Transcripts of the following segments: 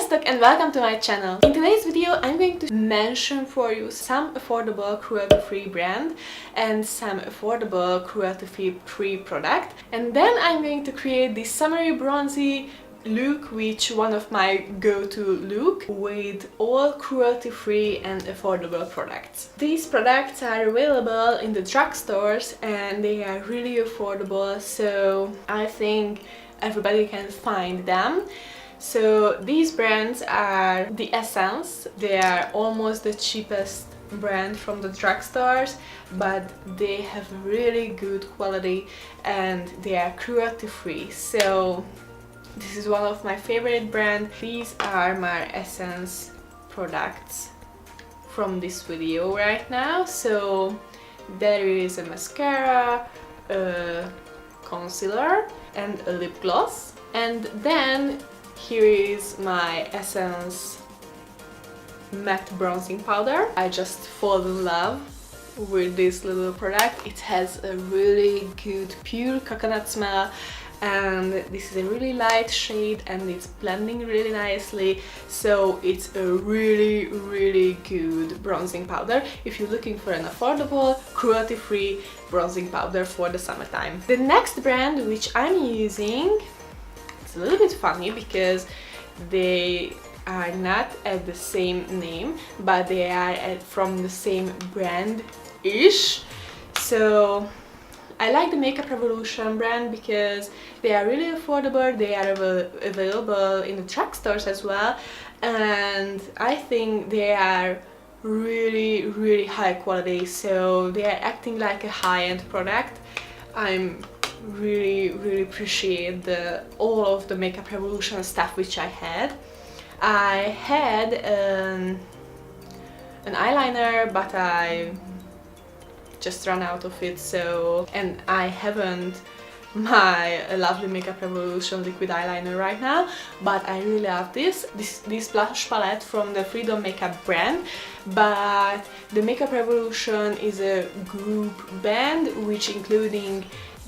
Sziasztok and welcome to my channel. In today's video I'm going to mention for you some affordable cruelty-free brand and some affordable cruelty-free product, and then I'm going to create this summery bronzy look, which one of my go-to look with all cruelty-free and affordable products. These products are available in the drugstores and they are really affordable, so I think everybody can find them. So these brands are the Essence. They are almost the cheapest brand from the drugstores, but they have really good quality and they are cruelty-free. So this is one of my favorite brands. These are my Essence products from this video right now. So there is a mascara, a concealer and a lip gloss, and then here is my Essence matte bronzing powder. I just fall in love with this little product. It has a really good pure coconut smell, and this is a really light shade and it's blending really nicely, so it's a really good bronzing powder if you're looking for an affordable cruelty-free bronzing powder for the summertime. The next brand which I'm using, it's a little bit funny because they are not at the same name, but they are from the same brand-ish. So I like the Makeup Revolution brand because they are really affordable, they are available in the drugstores as well, and I think they are really high quality, so they are acting like a high-end product. I'm really appreciate all of the Makeup Revolution stuff which I had. I had an eyeliner, but I just ran out of it, so, and I haven't my lovely Makeup Revolution liquid eyeliner right now, but I really love this blush palette from the Freedom Makeup brand. But the Makeup Revolution is a group band which including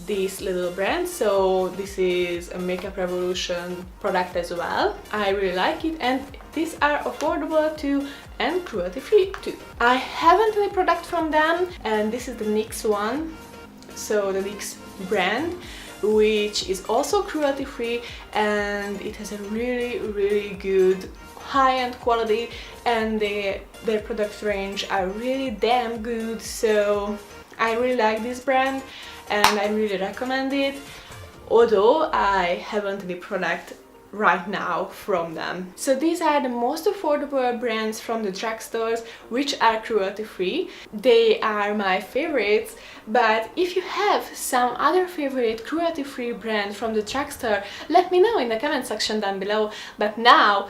this little brand, so this is a Makeup Revolution product as well. I really like it, and these are affordable too and cruelty-free too. I haven't any product from them, and this is the NYX one, so the NYX brand, which is also cruelty-free, and it has a really good high-end quality, and their product range are really damn good, so I really like this brand and I really recommend it, although I haven't any product right now from them. So these are the most affordable brands from the drugstores which are cruelty-free. They are my favorites, but if you have some other favorite cruelty-free brand from the drugstore, let me know in the comment section down below. But now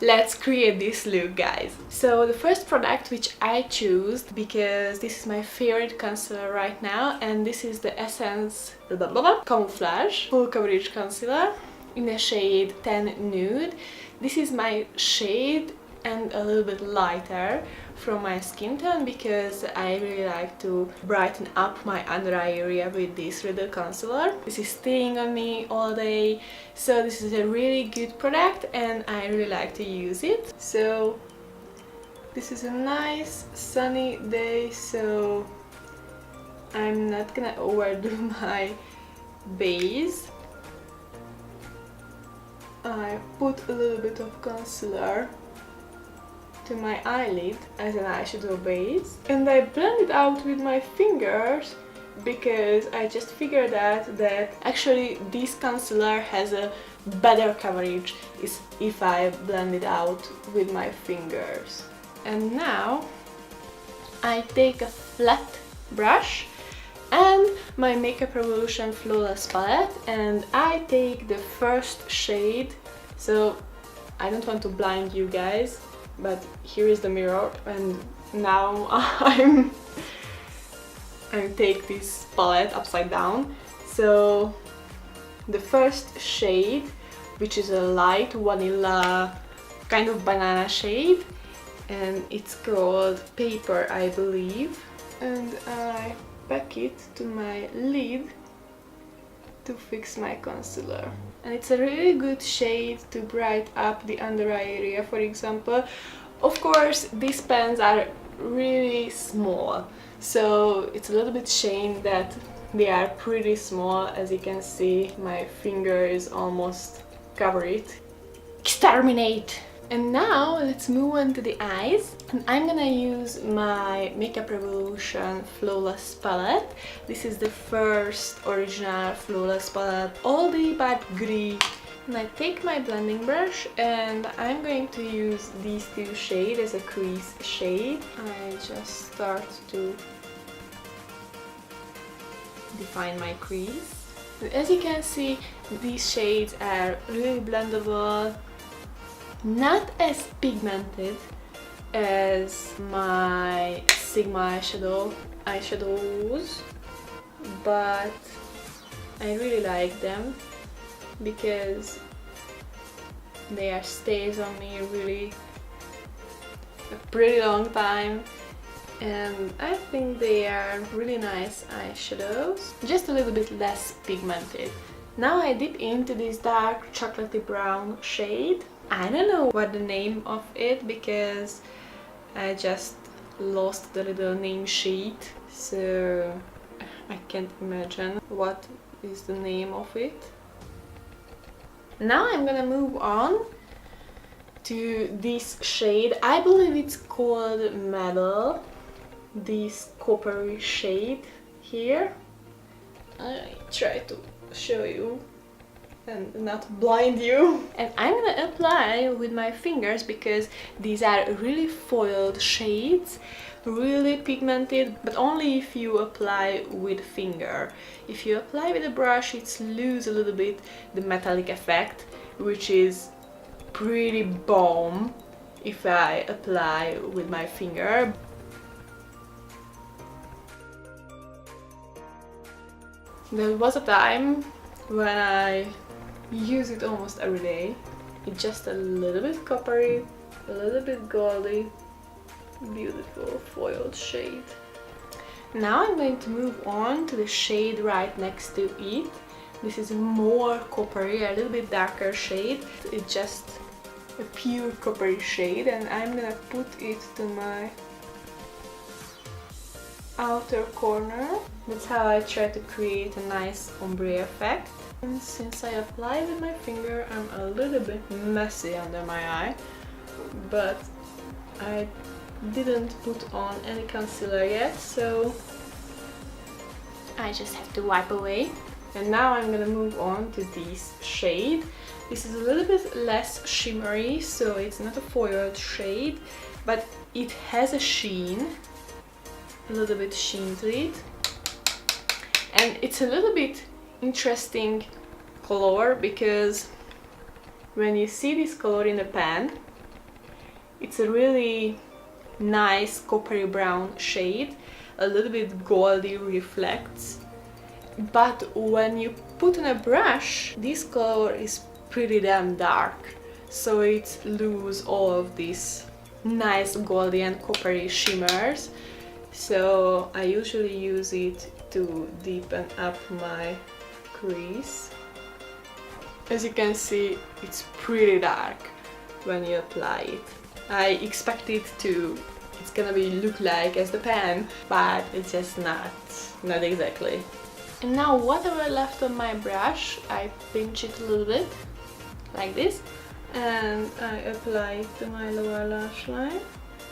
let's create this look, guys. So the first product which I chose, because this is my favorite concealer right now, and this is the Essence Camouflage Full Coverage Concealer in the shade 10 Nude. This is my shade and a little bit lighter from my skin tone, because I really like to brighten up my under eye area with this little concealer. This is staying on me all day, so this is a really good product and I really like to use it. So this is a nice sunny day, so I'm not gonna overdo my base. I put a little bit of concealer to my eyelid as an eyeshadow base, and I blend it out with my fingers because I just figured out that actually this concealer has a better coverage if I blend it out with my fingers. And now I take a flat brush and my Makeup Revolution Flawless palette, and I take the first shade. So I don't want to blind you guys, but here is the mirror, and now I'm take this palette upside down. So the first shade, which is a light vanilla kind of banana shade, and it's called Paper, I believe, and I pack it to my lid to fix my concealer. and it's a really good shade to brighten up the under eye area, for example. Of course, these pens are really small, so it's a little bit shame that they are pretty small. As you can see, my finger is almost covered. Exterminate! And now let's move on to the eyes, and I'm gonna use my Makeup Revolution Flawless palette. This is the first original Flawless palette, oldie but goodie. And I take my blending brush and I'm going to use these two shades as a crease shade. I just start to define my crease. And as you can see, these shades are really blendable, not as pigmented as my Sigma eyeshadows, but I really like them because they are stays on me really a pretty long time, and I think they are really nice eyeshadows, just a little bit less pigmented. Now I dip into this dark chocolatey brown shade. I don't know what the name of it because I just lost the little name sheet, so I can't imagine what is the name of it. Now I'm gonna move on to this shade. I believe it's called Metal, this coppery shade here. I try to show you and not blind you. And I'm gonna apply with my fingers because these are really foiled shades, really pigmented, but only if you apply with finger. If you apply with a brush, it's lose a little bit the metallic effect, which is pretty bomb if I apply with my finger. There was a time when I use it almost every day. It's just a little bit coppery, a little bit goldy, beautiful foiled shade. Now I'm going to move on to the shade right next to it. This is a more coppery, a little bit darker shade. It's just a pure coppery shade, and I'm gonna put it to my outer corner. That's how I try to create a nice ombre effect. And since I apply with my finger, I'm a little bit messy under my eye, but I didn't put on any concealer yet, so I just have to wipe away. And now I'm gonna move on to this shade. This is a little bit less shimmery, so it's not a foiled shade, but it has a sheen, a little bit sheen to it. And it's a little bit interesting color because when you see this color in the pan, it's a really nice coppery brown shade, a little bit goldy reflects, but when you put on a brush, this color is pretty damn dark, so it loses all of these nice goldy and coppery shimmers. So I usually use it to deepen up my crease. As you can see, it's pretty dark when you apply it. I expect it's gonna be look like as the pan, but it's just not exactly. And now whatever left on my brush, I pinch it a little bit like this, and I apply it to my lower lash line.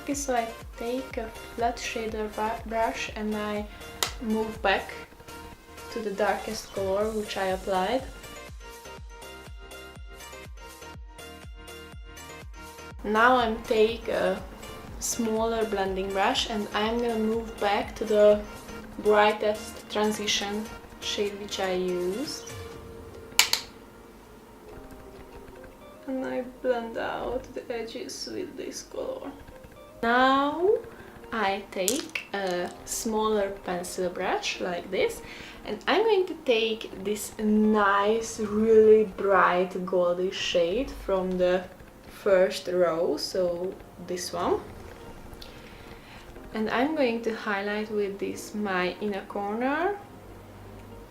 Okay, so I take a flat shader brush and I move back to the darkest color which I applied. Now I'm take a smaller blending brush and I'm gonna move back to the brightest transition shade which I used. And I blend out the edges with this color. Now I take a smaller pencil brush like this, and I'm going to take this nice, really bright goldy shade from the first row, so this one. And I'm going to highlight with this my inner corner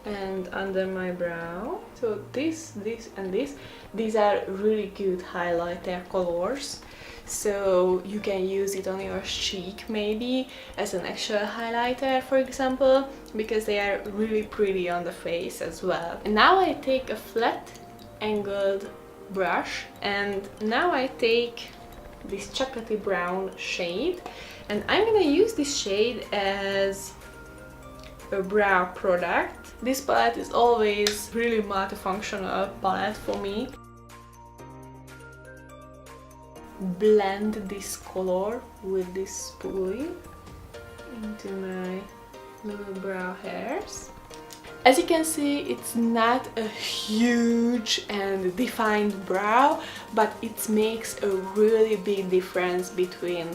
and under my brow. So this, and this, these are really good highlighter colors. So you can use it on your cheek maybe as an actual highlighter, for example, because they are really pretty on the face as well. And now I take a flat angled brush, and now I take this chocolatey brown shade, and I'm gonna use this shade as a brow product. This palette is always really multifunctional palette for me. Blend this color with this spoolie into my little brow hairs. As you can see, it's not a huge and defined brow, but it makes a really big difference between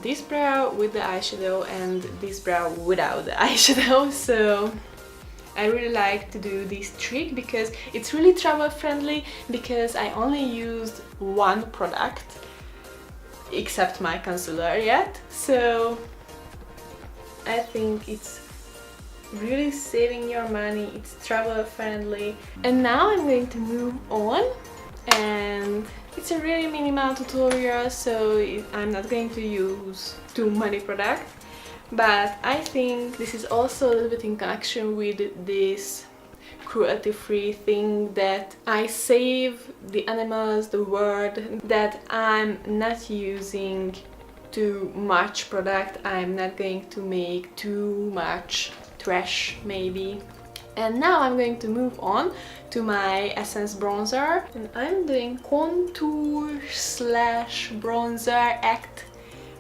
this brow with the eyeshadow and this brow without the eyeshadow. So I really like to do this trick because it's really travel friendly, because I only used one product except my concealer yet, so I think it's really saving your money, it's travel friendly. And now I'm going to move on, and it's a really minimal tutorial, so I'm not going to use too many products, but I think this is also a little bit in connection with this cruelty-free thing, that I save the animals, the world, that I'm not using too much product, I'm not going to make too much trash maybe. And now I'm going to move on to my Essence bronzer, and I'm doing contour slash bronzer act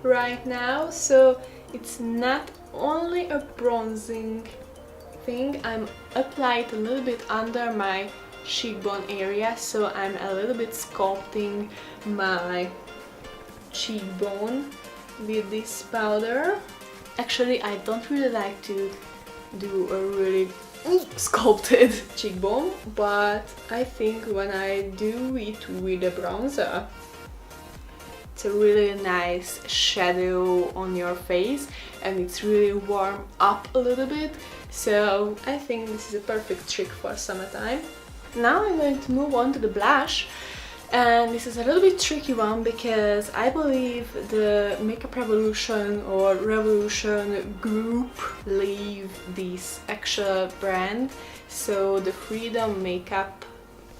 right now, so it's not only a bronzing thing, I'm applied a little bit under my cheekbone area, so I'm a little bit sculpting my cheekbone with this powder. Actually, I don't really like to do a really sculpted cheekbone, but I think when I do it with a bronzer, it's a really nice shadow on your face, and it's really warm up a little bit, so I think this is a perfect trick for summertime. Now I'm going to move on to the blush, and this is a little bit tricky one because I believe the Makeup Revolution or Revolution group leave this actual brand, so the Freedom Makeup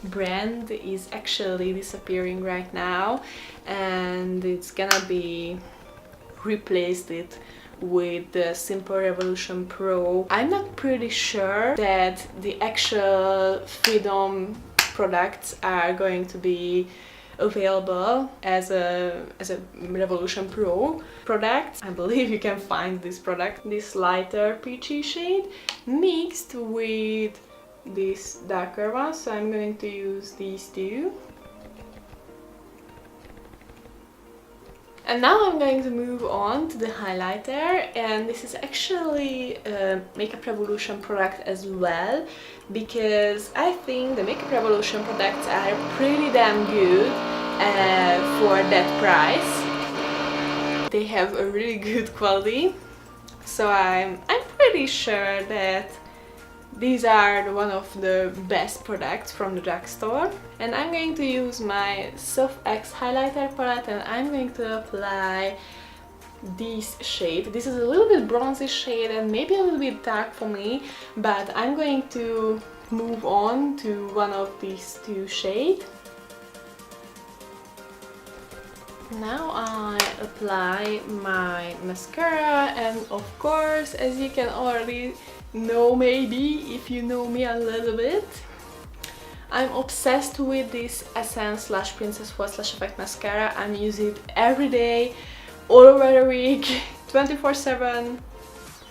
brand is actually disappearing right now, and it's gonna be replaced it with the Simple Revolution Pro. I'm not pretty sure that the actual Freedom products are going to be available as a Revolution Pro product. I believe you can find this product, this lighter peachy shade mixed with this darker one, so I'm going to use these two. And now I'm going to move on to the highlighter, and this is actually a Makeup Revolution product as well, because I think the Makeup Revolution products are pretty damn good for that price. They have a really good quality, so I'm pretty sure that these are one of the best products from the drugstore. And I'm going to use my Soft X highlighter palette, and I'm going to apply this shade. This is a little bit bronzy shade and maybe a little bit dark for me, but I'm going to move on to one of these two shades. Now I apply my mascara, and of course, as you can already know, maybe if you know me a little bit, I'm obsessed with this Essence slash Princess Fall slash Effect mascara. I'm using it every day, all over the week, 24/7,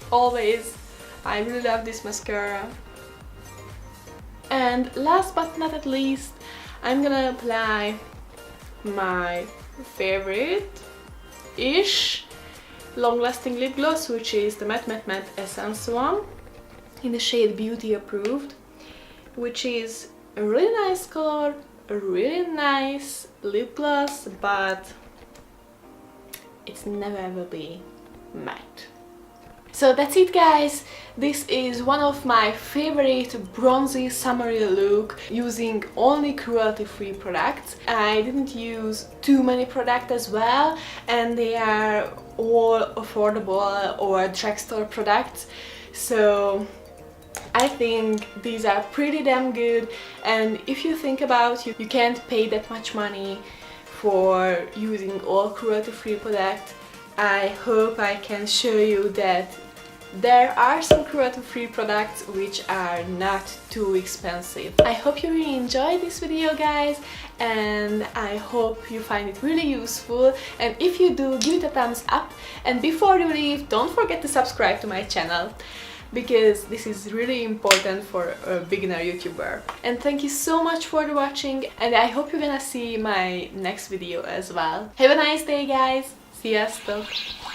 always. I really love this mascara. And last but not at least, I'm gonna apply my favorite-ish long-lasting lip gloss, which is the Matte Essence one in the shade Beauty Approved, which is a really nice color, a really nice lip gloss, but it's never ever be matte. So So that's it, guys. This is one of my favorite bronzy summery look using only cruelty-free products. I didn't use too many products as well, and they are all affordable or drugstore products. So I think these are pretty damn good, and if you think about it, you can't pay that much money for using all cruelty-free products. I hope I can show you that there are some cruelty-free products which are not too expensive. I hope you really enjoyed this video, guys, and I hope you find it really useful, and if you do, give it a thumbs up, and before you leave, don't forget to subscribe to my channel, because this is really important for a beginner YouTuber. And thank you so much for watching, and I hope you're gonna see my next video as well. Have a nice day, guys! Sziasztok!